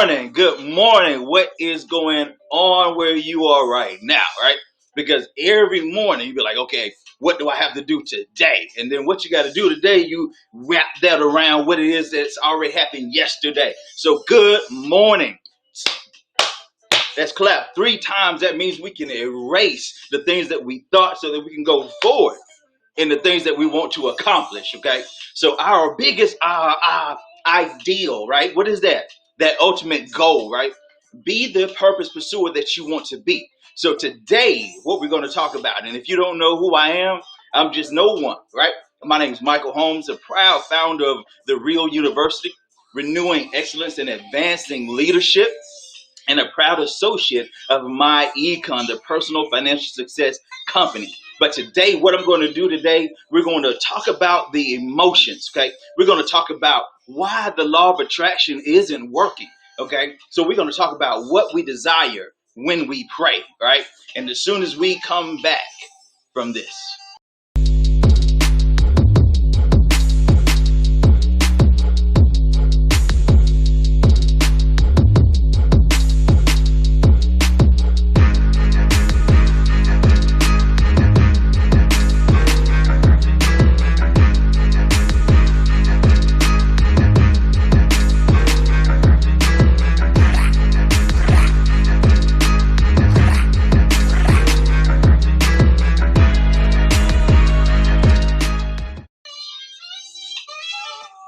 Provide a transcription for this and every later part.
morning. Good morning. What is going on where you are right now, right? Because every morning you be like, okay, what do I have to do today? And then what you got to do today, you wrap that around what it is that's already happened yesterday. So good morning. Let's clap 3 times. That means we can erase the things that we thought so that we can go forward in the things that we want to accomplish, okay? So our biggest ideal, right? What is that? That ultimate goal, right? Be the purpose pursuer that you want to be. So today, what we're going to talk about, and if you don't know who I am, I'm just no one, right? My name is Michael Holmes, the proud founder of The Real University, renewing excellence and advancing leadership, and a proud associate of My Econ, the personal financial success company. But today, what I'm going to do today, we're going to talk about the emotions, okay? We're going to talk about why the law of attraction isn't working, okay? So we're going to talk about what we desire when we pray, right? And as soon as we come back from this.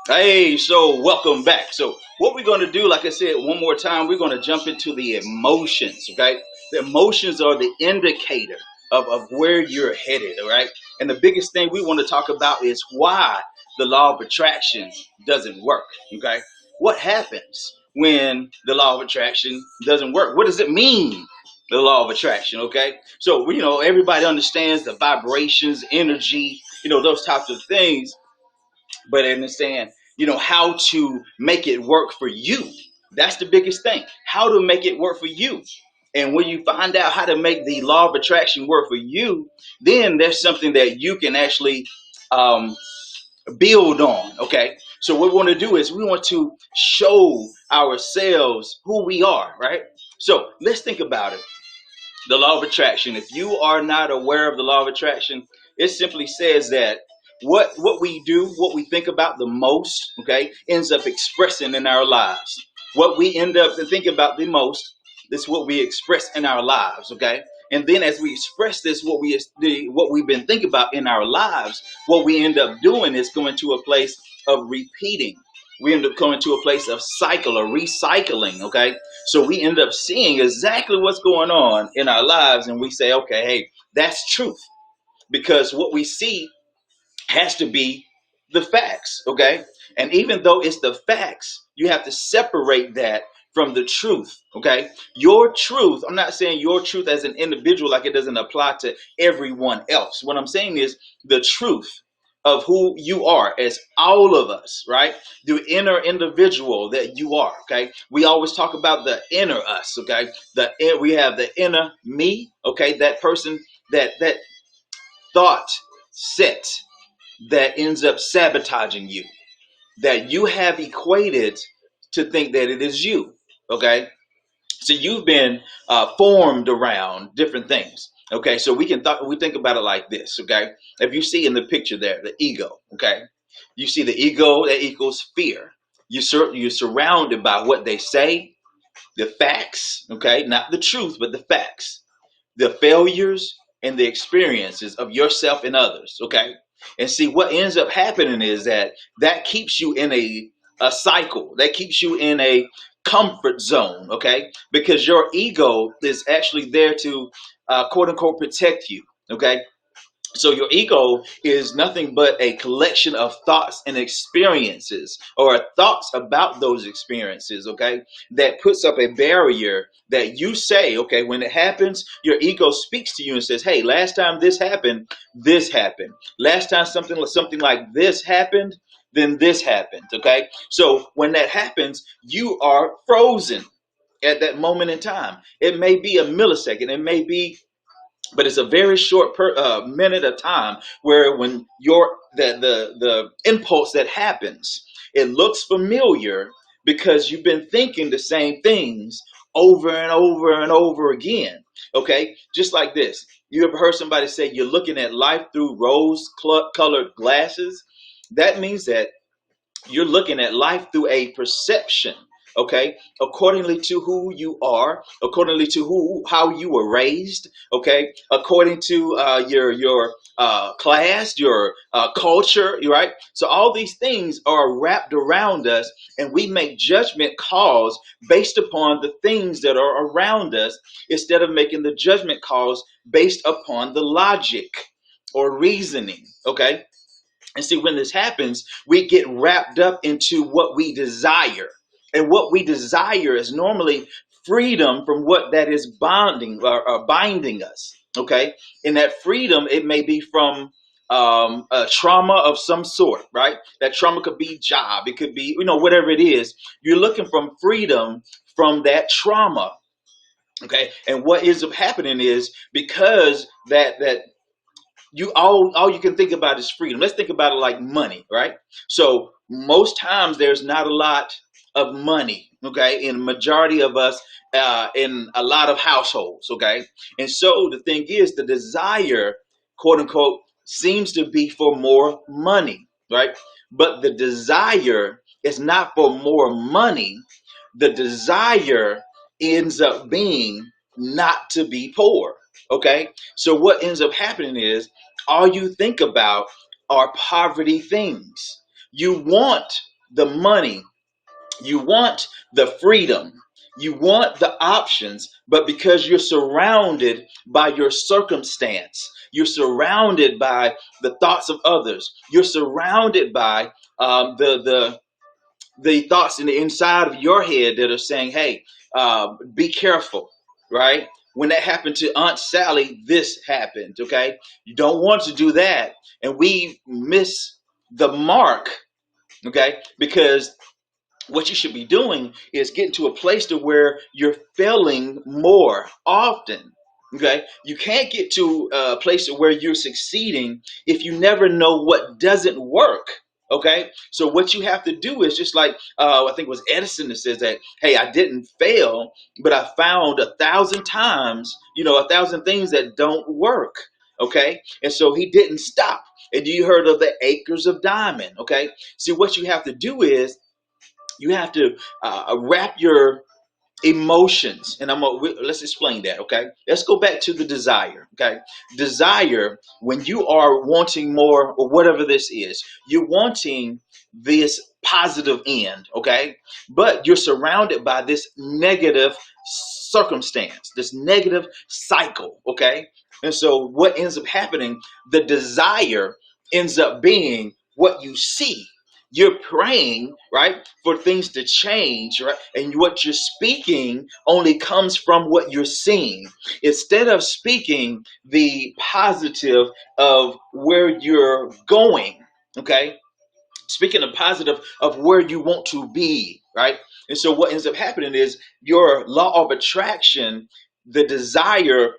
Hey, so welcome back. So what we're going to do, like I said, one more time, we're going to jump into the emotions, okay? The emotions are the indicator of where you're headed, all right? And the biggest thing we want to talk about is why the law of attraction doesn't work, okay? What happens when the law of attraction doesn't work? What does it mean, the law of attraction, okay? So, everybody understands the vibrations, energy, those types of things. But understand, how to make it work for you. That's the biggest thing. How to make it work for you. And when you find out how to make the law of attraction work for you, then there's something that you can actually build on. Okay. So what we want to do is we want to show ourselves who we are, right? So let's think about it. The law of attraction. If you are not aware of the law of attraction, it simply says that what we do, what we think about the most, okay, ends up expressing in our lives. What we end up thinking about the most, this is what we express in our lives, okay? And then as we express this, what we've been thinking about in our lives, what we end up doing is going to a place of repeating. We end up coming to a place of cycle or recycling, okay? So we end up seeing exactly what's going on in our lives, and we say, okay, hey, that's truth. Because what we see has to be the facts, okay? And even though it's the facts, you have to separate that from the truth, okay? Your truth, I'm not saying your truth as an individual like it doesn't apply to everyone else. What I'm saying is the truth of who you are as all of us, right? The inner individual that you are, okay? We always talk about the inner us, okay? We have the inner me, okay? That person, that thought set that ends up sabotaging you, that you have equated to think that it is you, okay? So you've been formed around different things, okay? So we think about it like this, okay? If you see in the picture there, the ego, okay? You see the ego, that equals fear. You're surrounded by what they say, the facts, okay? Not the truth, but the facts, the failures and the experiences of yourself and others, okay? And see, what ends up happening is that keeps you in a cycle. That keeps you in a comfort zone, okay? Because your ego is actually there to, quote unquote, protect you, okay? So your ego is nothing but a collection of thoughts and experiences, or thoughts about those experiences, okay, that puts up a barrier that you say, okay, when it happens, your ego speaks to you and says, hey, last time this happened, this happened. Last time something like this happened, then this happened, okay? So when that happens, you are frozen at that moment in time. It may be a millisecond, it may be, but it's a very short minute of time where when the impulse that happens, it looks familiar, because you've been thinking the same things over and over and over again. Okay, just like this. You ever heard somebody say you're looking at life through rose-colored glasses? That means that you're looking at life through a perception, okay, accordingly to who you are, accordingly to how you were raised, okay, according to your class, your culture, right? So all these things are wrapped around us, and we make judgment calls based upon the things that are around us, instead of making the judgment calls based upon the logic or reasoning, okay. And see, when this happens, we get wrapped up into what we desire. And what we desire is normally freedom from what that is bonding or binding us. Okay. And that freedom, it may be from a trauma of some sort, right? That trauma could be job. It could be, whatever it is. You're looking from freedom from that trauma. Okay. And what ends up happening is, because that you all you can think about is freedom. Let's think about it like money, right? So most times there's not a lot of money, okay, in majority of us, in a lot of households, okay. And so the thing is, the desire, quote unquote, seems to be for more money, right? But the desire is not for more money. The desire ends up being not to be poor, okay. So what ends up happening is, all you think about are poverty things. You want the money, you want the freedom, you want the options, but because you're surrounded by your circumstance, you're surrounded by the thoughts of others, you're surrounded by the thoughts in the inside of your head that are saying, hey, be careful, right? When that happened to Aunt Sally, this happened, okay? You don't want to do that. And we miss the mark, okay? Because what you should be doing is getting to a place to where you're failing more often. Okay, you can't get to a place where you're succeeding if you never know what doesn't work. Okay, so what you have to do is just like I think it was Edison that says that, hey, I didn't fail, but I found 1,000 times, 1,000 things that don't work. Okay, and so he didn't stop. And you heard of the acres of diamond? Okay, see, what you have to do is you have to wrap your emotions, and let's explain that. Okay, let's go back to the desire. Okay, desire, when you are wanting more or whatever this is, you're wanting this positive end, okay, but you're surrounded by this negative circumstance, this negative cycle, okay. And so what ends up happening, the desire ends up being what you see. You're praying, right, for things to change, right? And what you're speaking only comes from what you're seeing. Instead of speaking the positive of where you're going, okay? Speaking the positive of where you want to be, right? And so what ends up happening is your law of attraction, the desire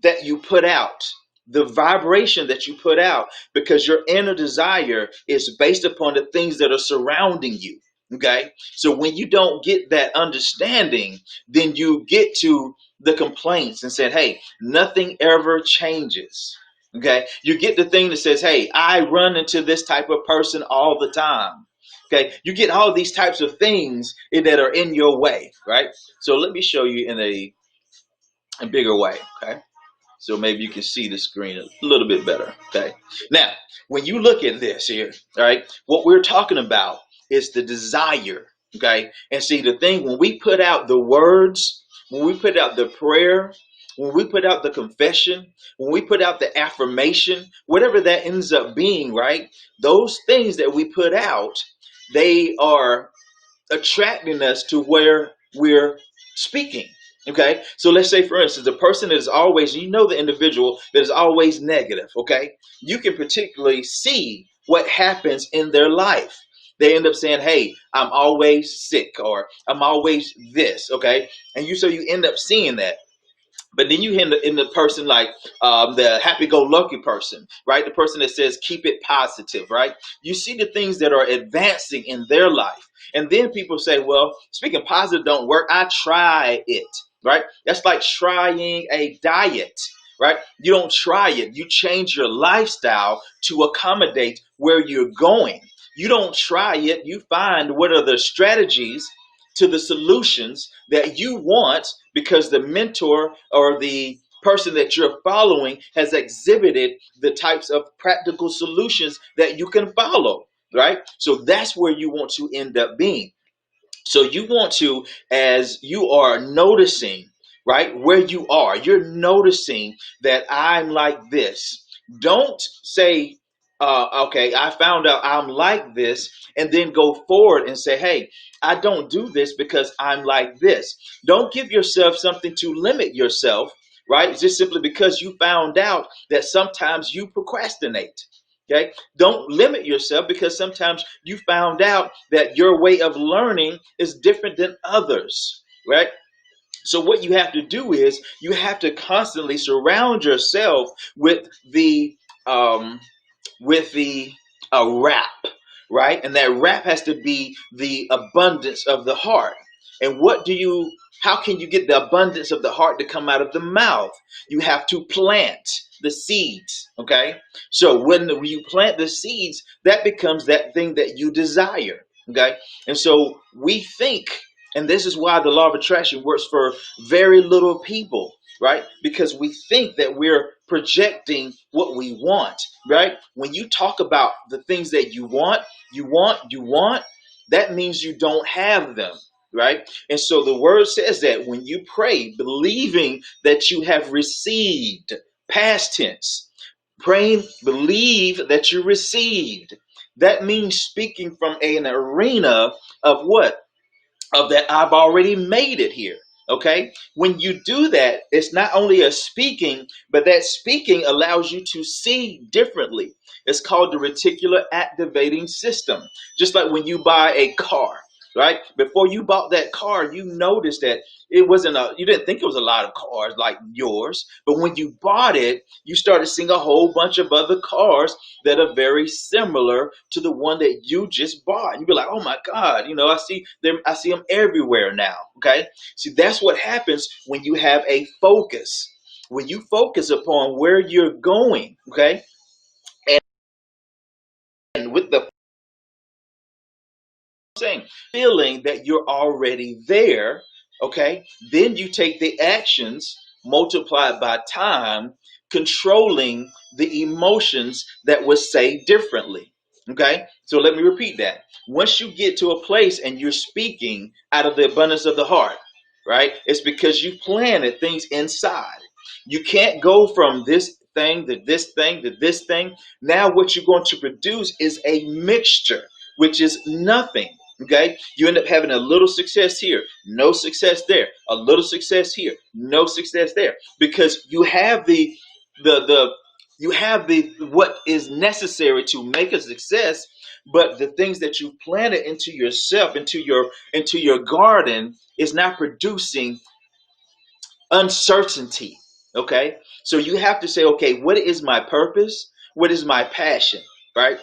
that you put out, the vibration that you put out, because your inner desire is based upon the things that are surrounding you. Okay. So when you don't get that understanding, then you get to the complaints and said, hey, nothing ever changes. Okay. You get the thing that says, hey, I run into this type of person all the time. Okay. You get all these types of things that are in your way. Right. So let me show you in a bigger way. Okay. So maybe you can see the screen a little bit better. Okay. Now, when you look at this here, all right, what we're talking about is the desire. Okay. And see, the thing, when we put out the words, when we put out the prayer, when we put out the confession, when we put out the affirmation, whatever that ends up being, right, those things that we put out, they are attracting us to where we're speaking. Okay, so let's say, for instance, the person that is always, the individual that is always negative, okay, you can particularly see what happens in their life. They end up saying, hey, I'm always sick, or I'm always this, okay, and so you end up seeing that. But then you hear in the person like the happy-go-lucky person, right? The person that says keep it positive, right? You see the things that are advancing in their life, and then people say, "Well, speaking positive don't work. I try it." Right? That's like trying a diet, right? You don't try it. You change your lifestyle to accommodate where you're going. You don't try it. You find what are the strategies to the solutions that you want because the mentor or the person that you're following has exhibited the types of practical solutions that you can follow, right? So that's where you want to end up being. So you want to, as you are noticing, right, where you are, you're noticing that I'm like this. Don't say, okay, I found out I'm like this, and then go forward and say, hey, I don't do this because I'm like this. Don't give yourself something to limit yourself, right? Just simply because you found out that sometimes you procrastinate. Okay. Don't limit yourself because sometimes you found out that your way of learning is different than others, right? So what you have to do is you have to constantly surround yourself um, with the wrap, right? And that wrap has to be the abundance of the heart. And how can you get the abundance of the heart to come out of the mouth? You have to plant the seeds, okay? So when you plant the seeds, that becomes that thing that you desire, okay? And so we think, and this is why the law of attraction works for very little people, right? Because we think that we're projecting what we want, right? When you talk about the things that you want, that means you don't have them, right? And so the word says that when you pray, believing that you have received, past tense, praying, believe that you received. That means speaking from an arena of what? Of that I've already made it here. Okay. When you do that, it's not only a speaking, but that speaking allows you to see differently. It's called the reticular activating system. Just like when you buy a car, right? Before you bought that car, you noticed that you didn't think it was a lot of cars like yours. But when you bought it, you started seeing a whole bunch of other cars that are very similar to the one that you just bought. And you'd be like, oh my God, I see them everywhere now. Okay. See, that's what happens when you have a focus. When you focus upon where you're going, okay, and with the saying, feeling that you're already there, okay, then you take the actions multiplied by time, controlling the emotions that would say differently. Okay, so let me repeat that. Once you get to a place and you're speaking out of the abundance of the heart, right, it's because you planted things inside. You can't go from this thing to this thing to this thing. Now, what you're going to produce is a mixture, which is nothing. Okay, you end up having a little success here, no success there, a little success here, no success there, because the you have the what is necessary to make a success, but the things that you planted into yourself, into your garden, is not producing uncertainty. Okay, so you have to say, okay, what is my purpose? What is my passion? Right?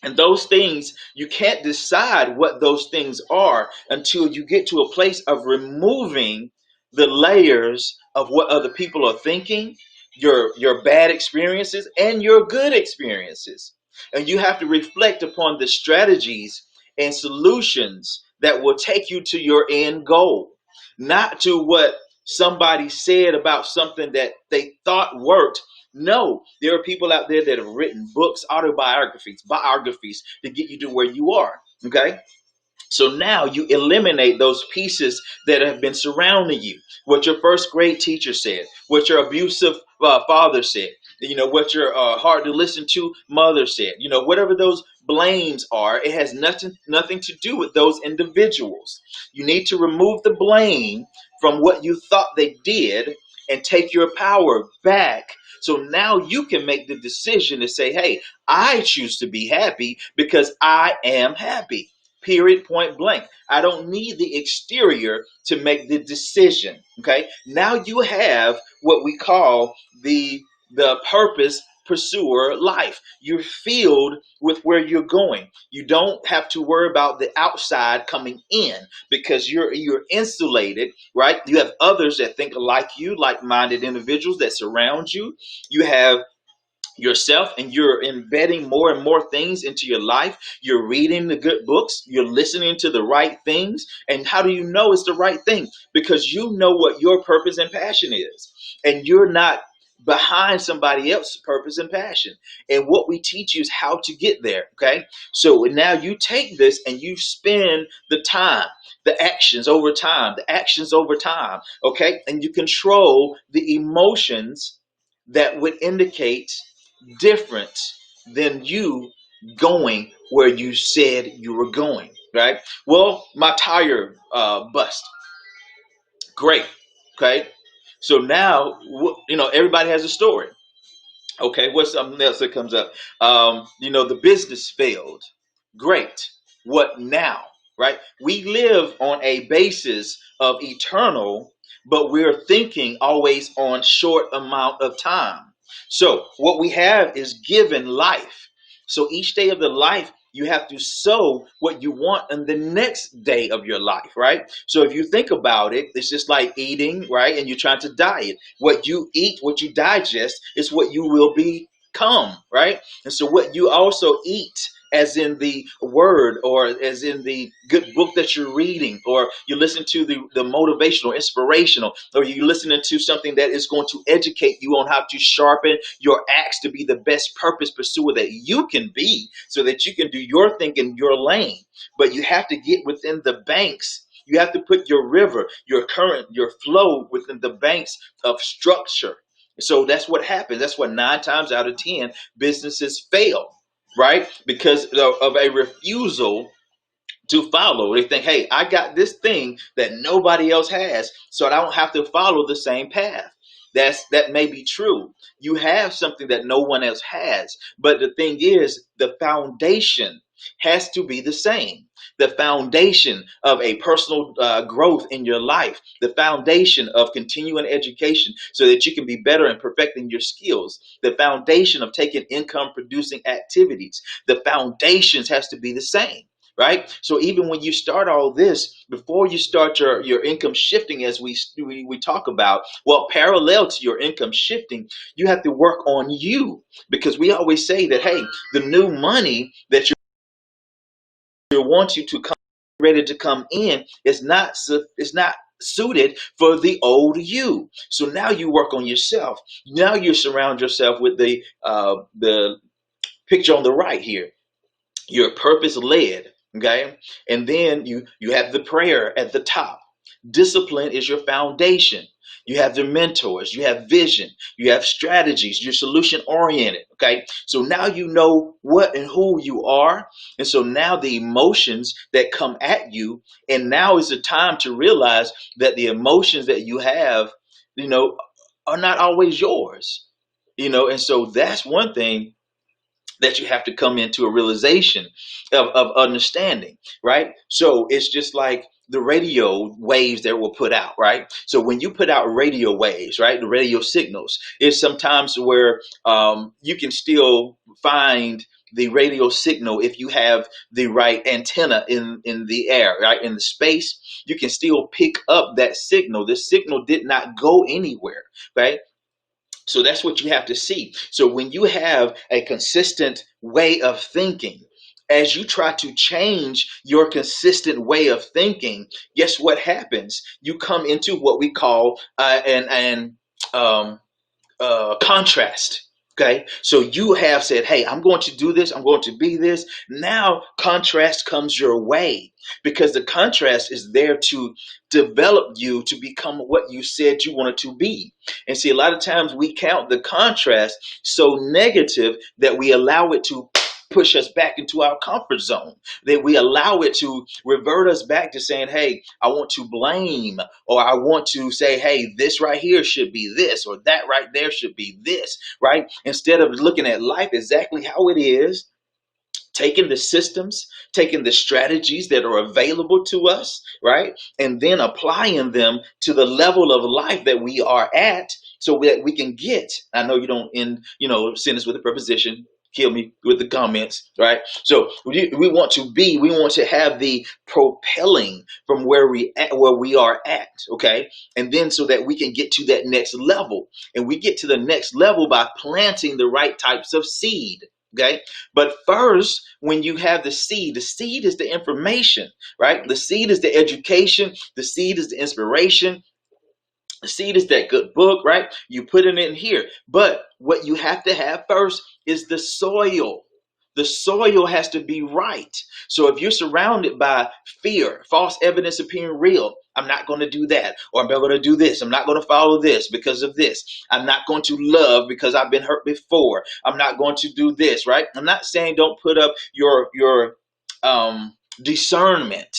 And those things, you can't decide what those things are until you get to a place of removing the layers of what other people are thinking, your bad experiences and your good experiences. And you have to reflect upon the strategies and solutions that will take you to your end goal, not to what somebody said about something that they thought worked. No, there are people out there that have written books, autobiographies, biographies to get you to where you are. Okay. So now you eliminate those pieces that have been surrounding you. What your first grade teacher said, what your abusive father said, what your hard to listen to mother said, whatever those blames are, it has nothing to do with those individuals. You need to remove the blame from what you thought they did and take your power back. So now you can make the decision to say, hey, I choose to be happy because I am happy. period, point blank. I don't need the exterior to make the decision. Okay. Now you have what we call the purpose pursuer life. You're filled with where you're going. You don't have to worry about the outside coming in because you're insulated, right? You have others that think like you, like-minded individuals that surround you. You have yourself, and you're embedding more and more things into your life. You're reading the good books, you're listening to the right things. And how do you know it's the right thing? Because you know what your purpose and passion is, and you're not behind somebody else's purpose and passion. And what we teach you is how to get there. Okay, so now you take this and you spend the time, the actions over time. Okay, and you control the emotions that would indicate different than you going where you said you were going, right? Well, my tire bust. Great. Okay. So now, everybody has a story. Okay. What's something else that comes up? The business failed. Great. What now? Right? We live on a basis of eternal, but we're thinking always on short amount of time. So what we have is given life. So each day of the life, you have to sow what you want in the next day of your life, right? So if you think about it, it's just like eating, right? And you're trying to diet. What you eat, what you digest, is what you will become, right? And so what you also eat, as in the word, or as in the good book that you're reading, or you listen to the motivational, inspirational, or you listening to something that is going to educate you on how to sharpen your axe to be the best purpose pursuer that you can be, so that you can do your thing in your lane. But you have to get within the banks. You have to put your river, your current, your flow within the banks of structure. So that's what happens. That's what 9 times out of 10 businesses fail, right? Because of a refusal to follow. They think, hey, I got this thing that nobody else has, so I don't have to follow the same path. That may be true. You have something that no one else has, but the thing is, the foundation has to be the same. The foundation of a personal growth in your life, the foundation of continuing education so that you can be better in perfecting your skills, the foundation of taking income producing activities, the foundations has to be the same. Right. So even when you start all this, before you start your income shifting, as we talk about, well, parallel to your income shifting, you have to work on you, because we always say that, hey, the new money that you want you to come ready to come in is not suited for the old you. So now you work on yourself. Now you surround yourself with the picture on the right here. You're purpose led. Okay. And then you have the prayer at the top. Discipline is your foundation. You have the mentors, you have vision, you have strategies, you're solution oriented. Okay. So now you know what and who you are. And so now the emotions that come at you, and now is the time to realize that the emotions that you have, are not always yours. And so that's one thing that you have to come into a realization of understanding, right? So it's just like the radio waves that were put out, right? So when you put out radio waves, right, the radio signals, it's sometimes where you can still find the radio signal if you have the right antenna in the air, right, in the space. You can still pick up that signal. The signal did not go anywhere, right? So that's what you have to see. So when you have a consistent way of thinking, as you try to change your consistent way of thinking, guess what happens? You come into what we call an contrast. Okay, so you have said, hey, I'm going to do this, I'm going to be this. Now contrast comes your way, because the contrast is there to develop you to become what you said you wanted to be. And see, a lot of times we count the contrast so negative that we allow it to push us back into our comfort zone, that we allow it to revert us back to saying, hey, I want to blame, or I want to say, hey, this right here should be this, or that right there should be this, right? Instead of looking at life exactly how it is, taking the systems, taking the strategies that are available to us, right? And then applying them to the level of life that we are at so that we can get. I know you don't end, sentence with a preposition. Kill me with the comments, right? So we want to be, we want to have the propelling from where we are at, okay? And then so that we can get to that next level. And we get to the next level by planting the right types of seed. Okay. But first, when you have the seed is the information, right? The seed is the education. The seed is the inspiration. The seed is that good book, right? You put it in here. But what you have to have first is the soil. The soil has to be right. So if you're surrounded by fear, false evidence appearing real, I'm not going to do that, or I'm not going to do this. I'm not going to follow this because of this. I'm not going to love because I've been hurt before. I'm not going to do this, right? I'm not saying don't put up your discernment,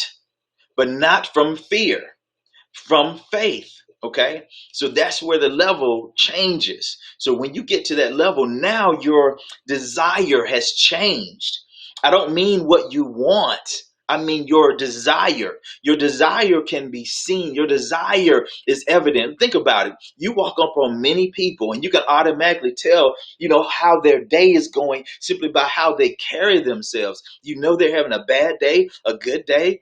but not from fear, from faith. Okay, so that's where the level changes. So when you get to that level, now your desire has changed. I don't mean what you want. I mean your desire. Your desire can be seen. Your desire is evident. Think about it. You walk up on many people and you can automatically tell, how their day is going simply by how they carry themselves. You know they're having a bad day, a good day.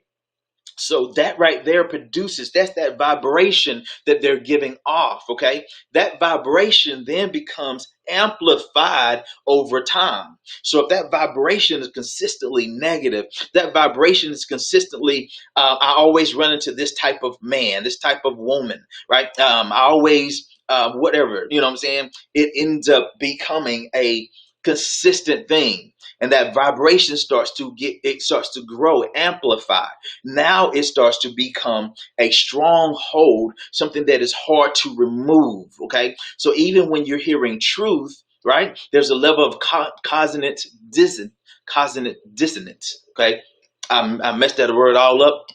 So that right there that's that vibration that they're giving off, okay? That vibration then becomes amplified over time. So if that vibration is consistently negative, that vibration is consistently, I always run into this type of man, this type of woman, right? I always, whatever, you know what I'm saying? It ends up becoming a consistent thing. And that vibration starts to grow, amplify. Now it starts to become a stronghold, something that is hard to remove. Okay. So even when you're hearing truth, right, there's a level of consonant dissonance. Okay. I messed that word all up.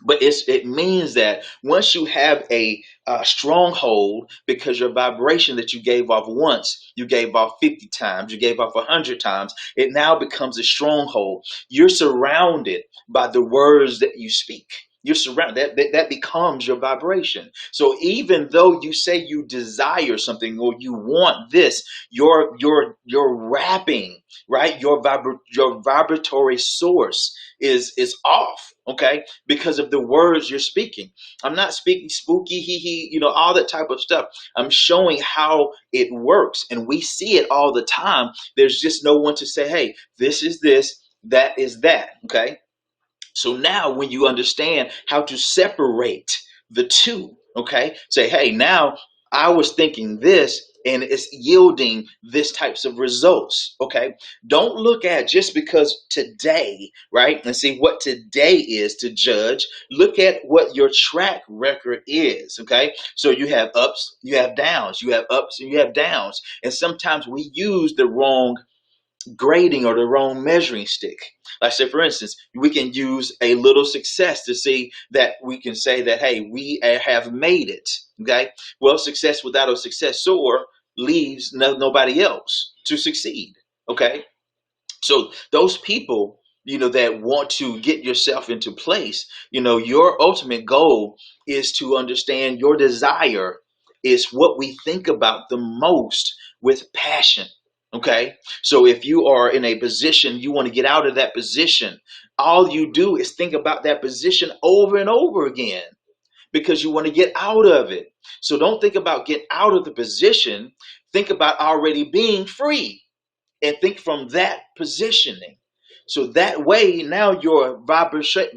But it means that once you have a stronghold, because your vibration that you gave off once, you gave off 50 times, you gave off 100 times, it now becomes a stronghold. You're surrounded by the words that you speak. You're surrounded. That becomes your vibration. So even though you say you desire something or you want this, your wrapping, right? Your vibratory source is off, okay, because of the words you're speaking. I'm not speaking spooky, all that type of stuff. I'm showing how it works, and we see it all the time. There's just no one to say, hey, this is this, that is that, okay? So now when you understand how to separate the two, okay, say, hey, now I was thinking this and it's yielding this types of results. Okay. Don't look at just because today, right? And see what today is to judge. Look at what your track record is. Okay. So you have ups, you have downs, you have ups and you have downs. And sometimes we use the wrong grading or the wrong measuring stick. Like say, for instance, we can use a little success to see that we can say that, hey, we have made it. Okay. Well, success without a successor leaves nobody else to succeed. Okay. So those people, that want to get yourself into place, your ultimate goal is to understand your desire is what we think about the most with passion. Okay. So if you are in a position, you want to get out of that position, all you do is think about that position over and over again because you want to get out of it. So don't think about get out of the position. Think about already being free and think from that positioning. So that way, now your vibration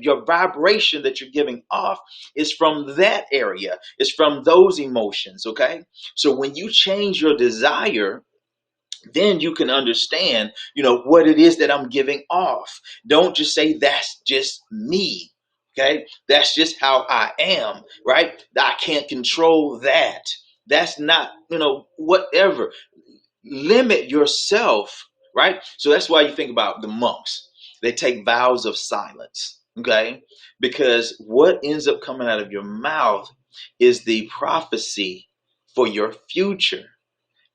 that you're giving off is from that area, is from those emotions. Okay. So when you change your desire, then you can understand, what it is that I'm giving off. Don't just say that's just me. Okay. That's just how I am, right? I can't control that. That's not, whatever. Limit yourself, right? So that's why you think about the monks. They take vows of silence, okay? Because what ends up coming out of your mouth is the prophecy for your future.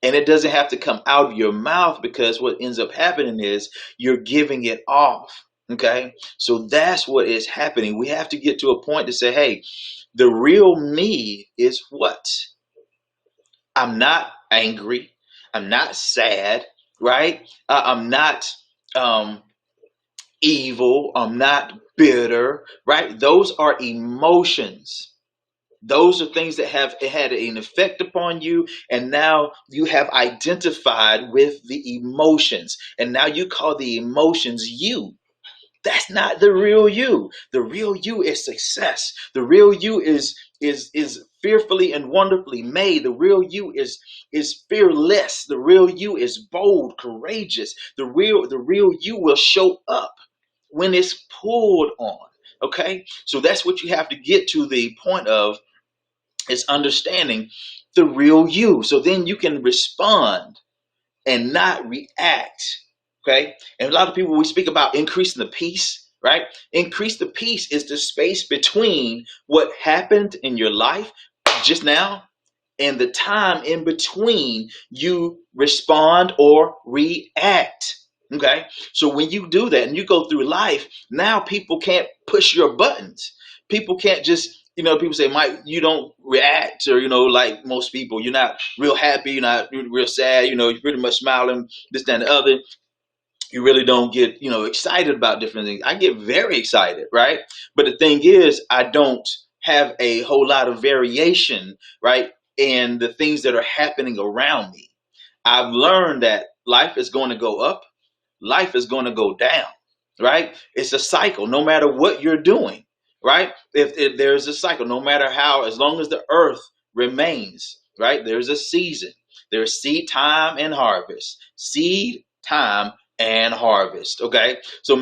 And it doesn't have to come out of your mouth, because what ends up happening is you're giving it off. Okay. So that's what is happening. We have to get to a point to say, hey, the real me is what? I'm not angry. I'm not sad, right? I'm not um, evil. I'm not bitter, right? Those are emotions. Those are things that have had an effect upon you, and now you have identified with the emotions, and now you call the emotions you. That's not the real you. The real you is success. The real you is fearfully and wonderfully made. The real you is fearless. The real you is bold, courageous. The real you will show up when it's pulled on. Okay? So that's what you have to get to the point of, is understanding the real you. So then you can respond and not react. Okay. And a lot of people, we speak about increasing the peace, right? Increase the peace is the space between what happened in your life just now and the time in between you respond or react. Okay. So when you do that and you go through life, now people can't push your buttons. People can't just, people say, Mike, you don't react, or, like most people, you're not real happy, you're not real sad, you're pretty much smiling, this, that, and the other. You really don't get, excited about different things. I get very excited, right? But the thing is, I don't have a whole lot of variation, right, in the things that are happening around me. I've learned that life is going to go up, life is going to go down, right? It's a cycle, no matter what you're doing, right? If there's a cycle, no matter how, as long as the earth remains, right? There's a season. There's seed time and harvest. Seed time and harvest. Okay, so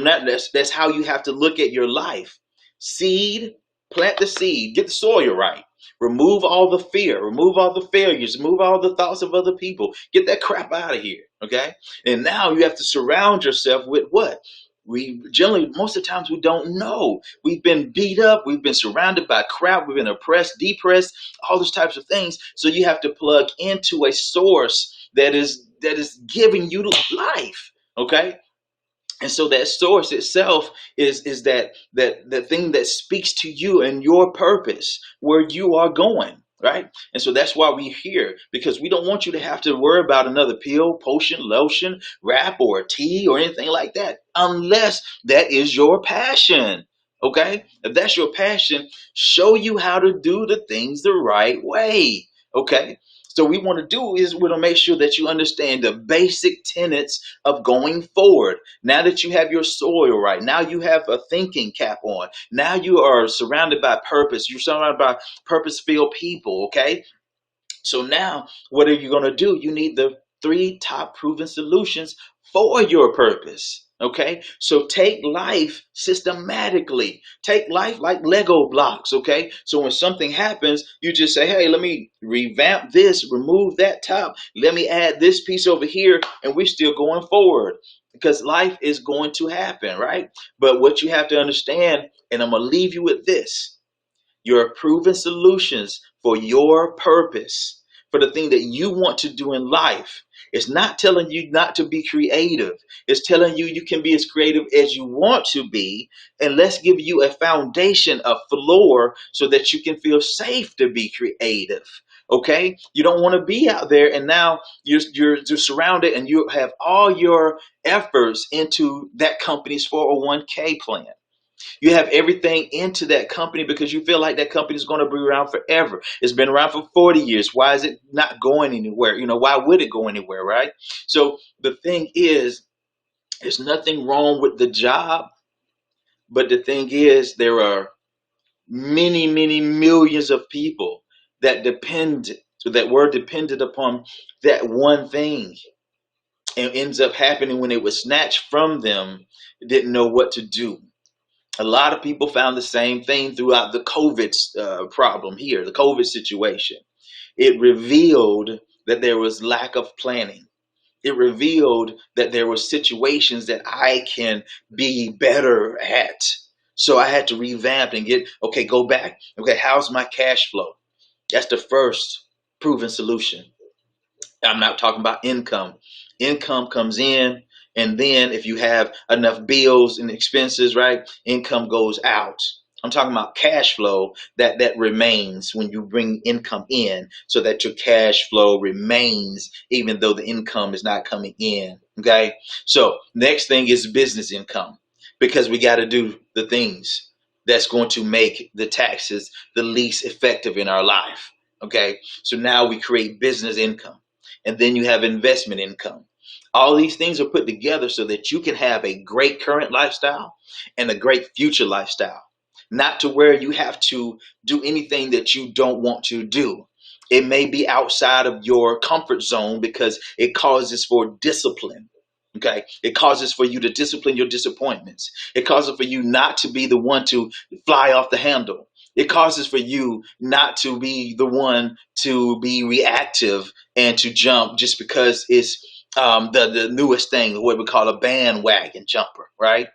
that's how you have to look at your life. Seed, plant the seed, get the soil right. Remove all the fear, remove all the failures, remove all the thoughts of other people. Get that crap out of here. Okay, and now you have to surround yourself with what? We generally, most of the times, we don't know. We've been beat up. We've been surrounded by crap. We've been oppressed, depressed, all those types of things. So you have to plug into a source that is giving you life. Okay. And so that source itself is that thing that speaks to you and your purpose, where you are going, right? And so that's why we're here, because we don't want you to have to worry about another pill, potion, lotion, wrap, or tea, or anything like that, unless that is your passion. Okay? If that's your passion, show you how to do the things the right way. Okay? So we want to do is we want to make sure that you understand the basic tenets of going forward. Now that you have your soil right, now you have a thinking cap on. Now you are surrounded by purpose. You're surrounded by purpose-filled people, okay? So now what are you going to do? You need the 3 top proven solutions for your purpose. Okay, so take life systematically. Take life like Lego blocks. Okay, so when something happens, you just say, hey, let me revamp this, remove that top, let me add this piece over here, and we're still going forward, because life is going to happen, right? But what you have to understand, and I'm going to leave you with this: your proven solutions for your purpose, for the thing that you want to do in life. It's not telling you not to be creative. It's telling you you can be as creative as you want to be. And let's give you a foundation, a floor, so that you can feel safe to be creative. Okay? You don't want to be out there and now you're surrounded and you have all your efforts into that company's 401k plan. You have everything into that company because you feel like that company is going to be around forever. It's been around for 40 years. Why is it not going anywhere? Why would it go anywhere, right? So the thing is, there's nothing wrong with the job. But the thing is, there are many, many millions of people that were dependent upon that one thing. And ends up happening when it was snatched from them, didn't know what to do. A lot of people found the same thing throughout the COVID problem here, the COVID situation. It revealed that there was lack of planning. It revealed that there were situations that I can be better at. So I had to revamp and go back. Okay, how's my cash flow? That's the first proven solution. I'm not talking about income. Income comes in, and then if you have enough bills and expenses, right, income goes out. I'm talking about cash flow that remains when you bring income in, so that your cash flow remains even though the income is not coming in. Okay. So next thing is business income, because we got to do the things that's going to make the taxes the least effective in our life. Okay. So now we create business income, and then you have investment income. All these things are put together so that you can have a great current lifestyle and a great future lifestyle, not to where you have to do anything that you don't want to do. It may be outside of your comfort zone because it causes for discipline. Okay. It causes for you to discipline your disappointments. It causes for you not to be the one to fly off the handle. It causes for you not to be the one to be reactive and to jump just because it's the newest thing, what we call a bandwagon jumper, right?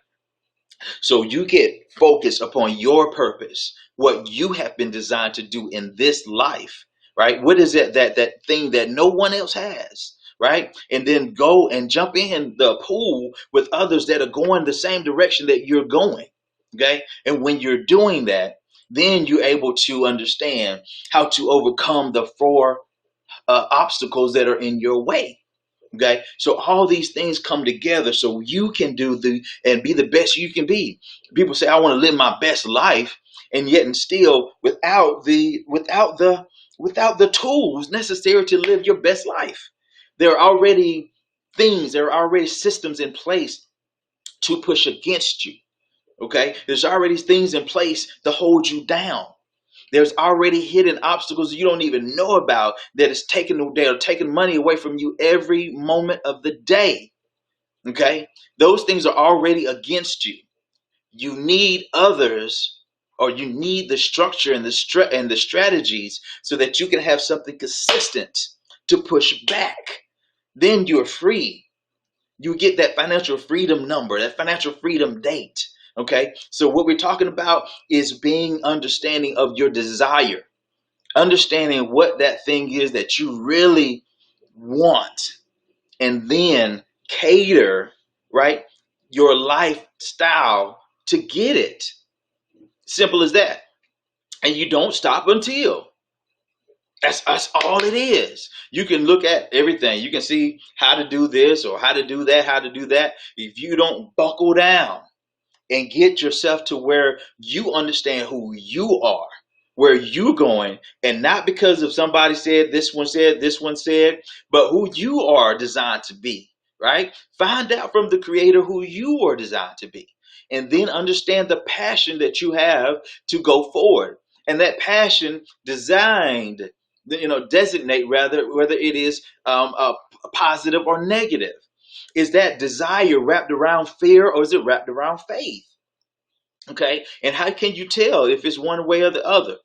So you get focused upon your purpose, what you have been designed to do in this life, right? What is it, that thing that no one else has, right? And then go and jump in the pool with others that are going the same direction that you're going. Okay. And when you're doing that, then you're able to understand how to overcome the four obstacles that are in your way. Okay, so all these things come together so you can do the and be the best you can be. People say, I want to live my best life, and yet and still without the tools necessary to live your best life. There are already there are already systems in place to push against you. Okay, there's already things in place to hold you down. There's already hidden obstacles you don't even know about that is taking money away from you every moment of the day. Okay? Those things are already against you. You need others, or you need the structure and the strategies so that you can have something consistent to push back. Then you're free. You get that financial freedom number, that financial freedom date. Okay, so what we're talking about is being understanding of your desire, understanding what that thing is that you really want, and then cater, right, your lifestyle to get it. Simple as that. And you don't stop until. That's all it is. You can look at everything. You can see how to do this or how to do that, how to do that. If you don't buckle down and get yourself to where you understand who you are, where you're going, and not because of somebody said, this one said, but who you are designed to be, right? Find out from the creator who you are designed to be, and then understand the passion that you have to go forward. And that passion designed, designate rather, whether it is a positive or negative. Is that desire wrapped around fear, or is it wrapped around faith? Okay, and how can you tell if it's one way or the other?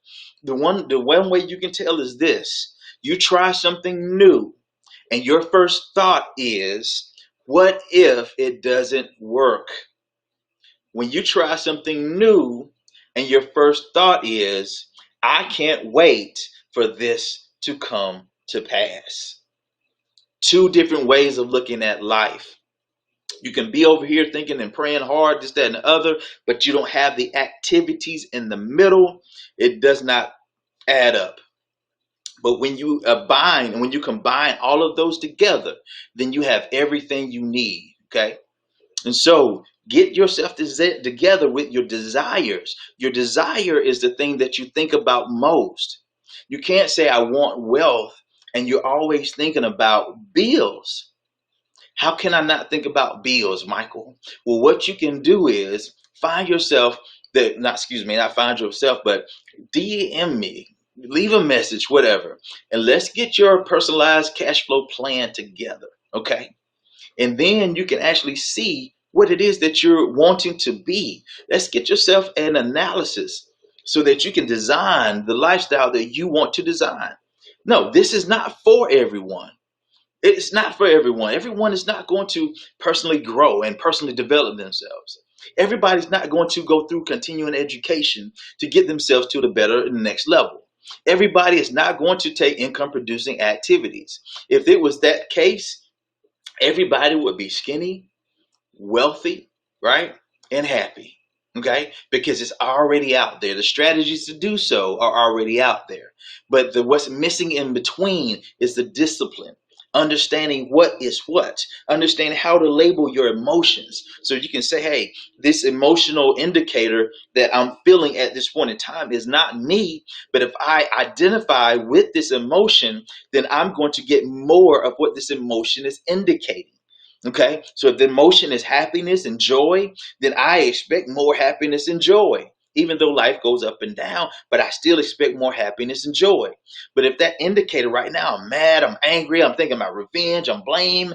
The one way you can tell is this: you try something new, and your first thought is, "What if it doesn't work?" When you try something new, and your first thought is, "I can't wait for this to come to pass." Two different ways of looking at life. You can be over here thinking and praying hard, this, that, and the other, but you don't have the activities in the middle. It does not add up. But when you combine all of those together, then you have everything you need. Okay. And so get yourself together with your desires. Your desire is the thing that you think about most. You can't say, I want wealth, and you're always thinking about bills. How can I not think about bills, Michael? Well, what you can do is find yourself not find yourself, but DM me, leave a message, whatever, and let's get your personalized cash flow plan together. Okay. And then you can actually see what it is that you're wanting to be. Let's get yourself an analysis so that you can design the lifestyle that you want to design. No, this is not for everyone. It's not for everyone. Everyone is not going to personally grow and personally develop themselves. Everybody's not going to go through continuing education to get themselves to the next level. Everybody is not going to take income producing activities. If it was that case, everybody would be skinny, wealthy, right? And happy. Okay? Because it's already out there. The strategies to do so are already out there. But what's missing in between is the discipline. Understanding what is what, understanding how to label your emotions. So you can say, hey, this emotional indicator that I'm feeling at this point in time is not me. But if I identify with this emotion, then I'm going to get more of what this emotion is indicating. Okay, so if the emotion is happiness and joy, then I expect more happiness and joy. Even though life goes up and down, but I still expect more happiness and joy. But if that indicator right now, I'm mad, I'm angry, I'm thinking about revenge, I'm blame,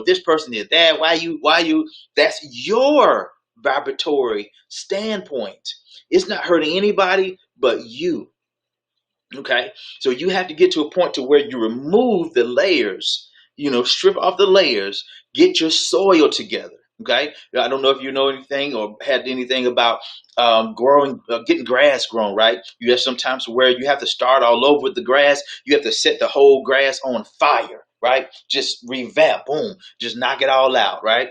this person did that, why you, that's your vibratory standpoint. It's not hurting anybody but you. Okay, so you have to get to a point to where you remove the layers, strip off the layers, get your soil together. Okay, I don't know if you know anything or had anything about growing, getting grass grown. Right, you have sometimes where you have to start all over with the grass. You have to set the whole grass on fire. Right, just revamp, boom, just knock it all out. Right.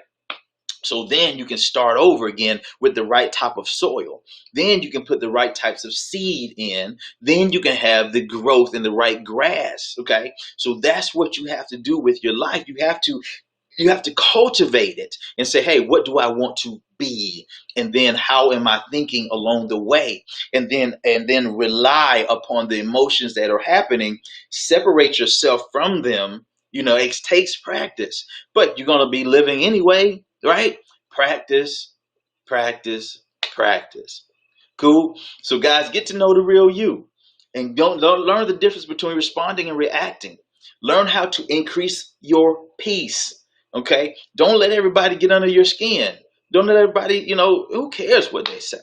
So then you can start over again with the right type of soil. Then you can put the right types of seed in. Then you can have the growth in the right grass. Okay. So that's what you have to do with your life. You have to cultivate it and say, hey, what do I want to be? And then how am I thinking along the way? And then rely upon the emotions that are happening. Separate yourself from them. It takes practice, but you're going to be living anyway, right? Practice, practice, practice. Cool. So guys, get to know the real you, and don't learn the difference between responding and reacting. Learn how to increase your peace. Okay. Don't let everybody get under your skin. Don't let everybody, who cares what they say?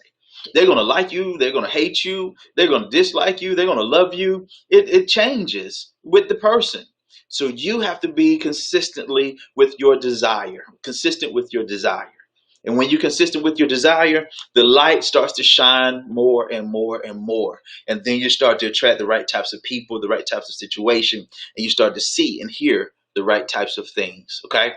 They're going to like you. They're going to hate you. They're going to dislike you. They're going to love you. It changes with the person. So you have to be consistently with your desire, consistent with your desire. And when you're consistent with your desire, the light starts to shine more and more and more. And then you start to attract the right types of people, the right types of situation, and you start to see and hear the right types of things. Okay.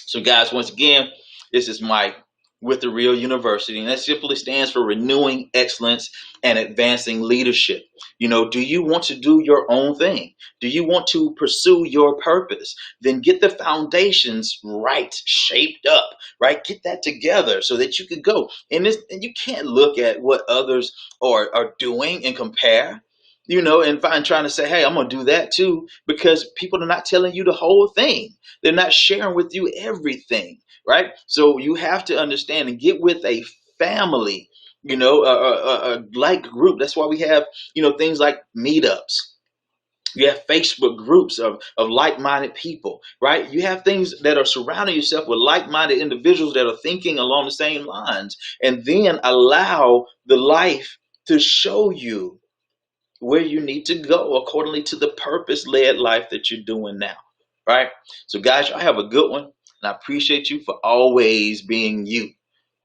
So guys, once again, this is Mike with The Real University, and that simply stands for Renewing Excellence and Advancing Leadership. Do you want to do your own thing? Do you want to pursue your purpose? Then get the foundations right, shaped up, right? Get that together so that you can go. And you can't look at what others are doing and compare. And trying to say, hey, I'm going to do that too, because people are not telling you the whole thing. They're not sharing with you everything, right? So you have to understand and get with a family, a like group. That's why we have, things like meetups. You have Facebook groups of like-minded people, right? You have things that are surrounding yourself with like-minded individuals that are thinking along the same lines, and then allow the life to show you where you need to go accordingly to the purpose-led life that you're doing now, right? So guys, y'all have a good one, and I appreciate you for always being you,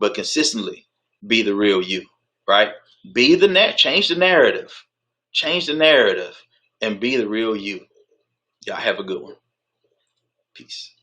but consistently be the real you, right? Change the narrative, and be the real you. Y'all have a good one. Peace.